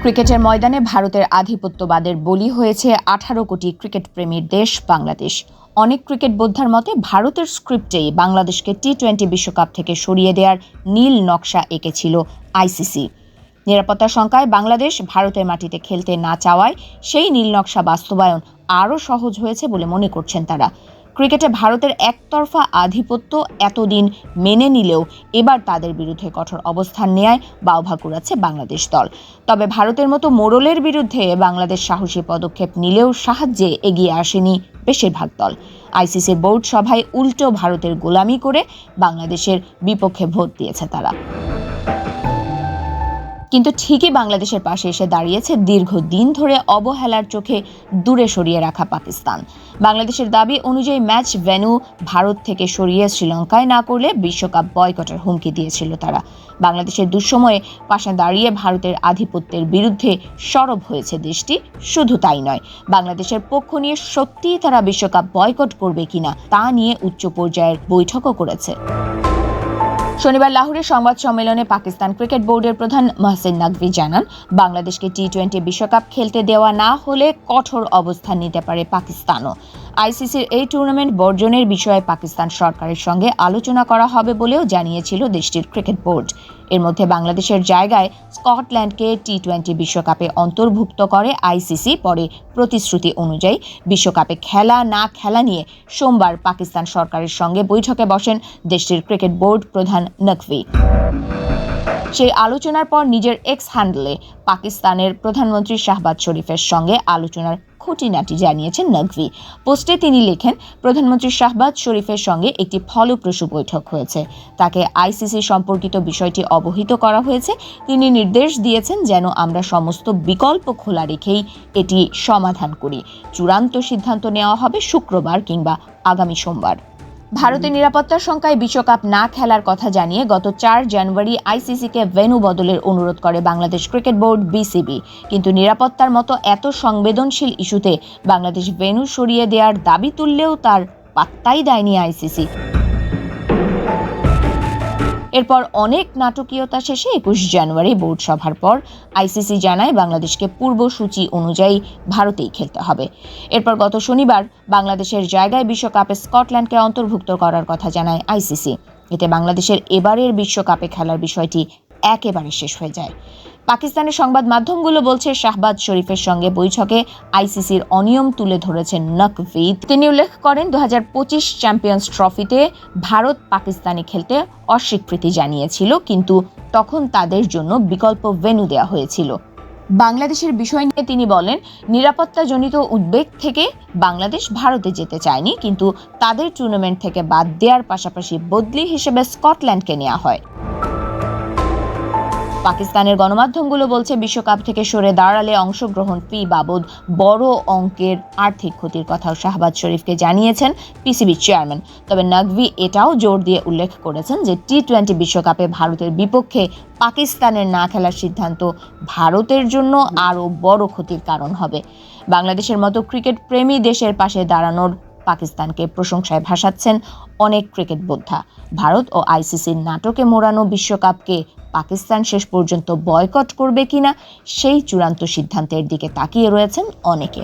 ক্রিকেটের ময়দানে ভারতের আধিপত্যবাদের বলি হয়েছে 18 কোটি ক্রিকেট প্রেমীর দেশ বাংলাদেশ। অনেক ক্রিকেট বোদ্ধার মতে ভারতের স্ক্রিপ্টেই বাংলাদেশকে টি-20 বিশ্বকাপ থেকে সরিয়ে দেওয়ার নীল নকশা এঁকেছিল আইসিসি। নিরাপত্তার শঙ্কায় বাংলাদেশ ভারতের মাটিতে খেলতে না চাওয়ায় সেই নীল নকশা বাস্তবায়ন আরও সহজ হয়েছে বলে মনে করছেন তারা। ক্রিকেটে ভারতের একতরফা আধিপত্য এতদিন মেনে নিলেও এবার তাদের বিরুদ্ধে কঠোর অবস্থান নেয়ায় বাউভা কুড়াচ্ছে বাংলাদেশ দল। তবে ভারতের মতো মোড়লের বিরুদ্ধে বাংলাদেশ সাহসী পদক্ষেপ নিলেও সাহায্যে এগিয়ে আসেনি বেশিরভাগ দল। আইসিসির বোর্ড সভায় উল্টো ভারতের গোলামি করে বাংলাদেশের বিপক্ষে ভোট দিয়েছে তারা। কিন্তু ঠিকই বাংলাদেশের পাশে এসে দাঁড়িয়েছে দীর্ঘদিন ধরে অবহেলার চোখে দূরে সরিয়ে রাখা পাকিস্তান। বাংলাদেশের দাবি অনুযায়ী ম্যাচ ভেন্যু ভারত থেকে সরিয়ে শ্রীলঙ্কায় না করলে বিশ্বকাপ বয়কটের হুমকি দিয়েছিল তারা। বাংলাদেশের দুঃসময়ে পাশে দাঁড়িয়ে ভারতের আধিপত্যের বিরুদ্ধে সরব হয়েছে দেশটি। শুধু তাই নয়, বাংলাদেশের পক্ষ নিয়ে সত্যিই তারা বিশ্বকাপ বয়কট করবে কিনা তা নিয়ে উচ্চ পর্যায়ের বৈঠকও করেছে। শনিবার লাহোরে সংবাদ সম্মেলনে পাকিস্তান ক্রিকেট বোর্ডের প্রধান মহসিন নকভি জানান, বাংলাদেশকে টি-20 বিশ্বকাপ খেলতে দেওয়া না হলে কঠোর অবস্থান নিতে পারে পাকিস্তানও। আইসিসির এই টুর্নামেন্ট বর্জনের বিষয়ে পাকিস্তান সরকারের সঙ্গে আলোচনা করা হবে বলেও জানিয়েছিল দেশটির ক্রিকেট বোর্ড। এর মধ্যে বাংলাদেশের জায়গায় স্কটল্যান্ডকে টি-20 বিশ্বকাপে অন্তর্ভুক্ত করে আইসিসি। পরে প্রতিশ্রুতি অনুযায়ী বিশ্বকাপে খেলা না খেলা নিয়ে সোমবার পাকিস্তান সরকারের সঙ্গে বৈঠকে বসেন দেশটির ক্রিকেট বোর্ড প্রধান নকভি। সেই আলোচনার পর নিজের এক্স হ্যান্ডেলে পাকিস্তানের প্রধানমন্ত্রী শাহবাজ শরীফের সঙ্গে আলোচনার খুঁটিনাটি জানিয়েছেন নকভি। পোস্টে তিনি লেখেন, প্রধানমন্ত্রী শাহবাজ শরীফের সঙ্গে একটি ফলপ্রসূ বৈঠক হয়েছে। তাকে আইসিসি সম্পর্কিত বিষয়টি অবহিত করা হয়েছে। তিনি নির্দেশ দিয়েছেন যেন আমরা সমস্ত বিকল্প খোলা রেখেই এটি সমাধান করি। চূড়ান্ত সিদ্ধান্ত নেওয়া হবে শুক্রবার কিংবা আগামী সোমবার। ভারতের নিরাপত্তার শঙ্কায় বিশ্বকাপ না খেলার কথা জানিয়ে গত 4 জানুয়ারি আইসিসিকে ভেন্যু বদলের অনুরোধ করে বাংলাদেশ ক্রিকেট বোর্ড বিসিবি। কিন্তু নিরাপত্তার মতো এত সংবেদনশীল ইস্যুতে বাংলাদেশ ভেন্যু সরিয়ে দেওয়ার দাবি তুললেও তার পাত্তাই দেয়নি আইসিসি। এরপর অনেক নাটকীয়তা শেষে 21 জানুয়ারি বোর্ড সভার পর আইসিসি জানায় বাংলাদেশকে পূর্বসূচি অনুযায়ী ভারতেই খেলতে হবে। এরপর গত শনিবার বাংলাদেশের জায়গায় বিশ্বকাপে স্কটল্যান্ডকে অন্তর্ভুক্ত করার কথা জানায় আইসিসি। এতে বাংলাদেশের এবারের বিশ্বকাপে খেলার বিষয়টি একেবারে শেষ হয়ে যায়। পাকিস্তানের সংবাদ মাধ্যমগুলো বলছে, শাহবাজ শরীফের সঙ্গে বৈঠকে আইসিসির অনিয়ম তুলে ধরেছেন নকভি। তিনি উল্লেখ করেন, 2025 চ্যাম্পিয়ন্স ট্রফিতে ভারত পাকিস্তানে খেলতে অস্বীকৃতি জানিয়েছিল, কিন্তু তখন তাদের জন্য বিকল্প ভেন্যু দেওয়া হয়েছিল। বাংলাদেশের বিষয় নিয়ে তিনি বলেন, নিরাপত্তাজনিত উদ্বেগ থেকে বাংলাদেশ ভারতে যেতে চায়নি, কিন্তু তাদের টুর্নামেন্ট থেকে বাদ দেওয়ার পাশাপাশি বদলি হিসেবে স্কটল্যান্ডকে নেওয়া হয়। পাকিস্তানের গণমাধ্যমগুলো বলছে, বিশ্বকাপ থেকে সরে দাঁড়ালে অংশগ্রহণ ফি বাবদ বড় অঙ্কের আর্থিক ক্ষতির কথাও শাহবাজ শরীফকে জানিয়েছেন পিসিবি চেয়ারম্যান। তবে নকভি এটাও জোর দিয়ে উল্লেখ করেছেন যে টি-20 বিশ্বকাপে ভারতের বিপক্ষে পাকিস্তানের না খেলার সিদ্ধান্ত ভারতের জন্য আরও বড় ক্ষতির কারণ হবে। বাংলাদেশের মতো ক্রিকেট প্রেমী দেশের পাশে দাঁড়ানোর পাকিস্তানকে প্রশংসায় ভাসাচ্ছেন অনেক ক্রিকেট বোদ্ধা। ভারত ও আইসিসির নাটকে মোড়ানো বিশ্বকাপকে পাকিস্তান শেষ পর্যন্ত বয়কট করবে কিনা সেই চূড়ান্ত সিদ্ধান্তের দিকে তাকিয়ে রয়েছেন অনেকে।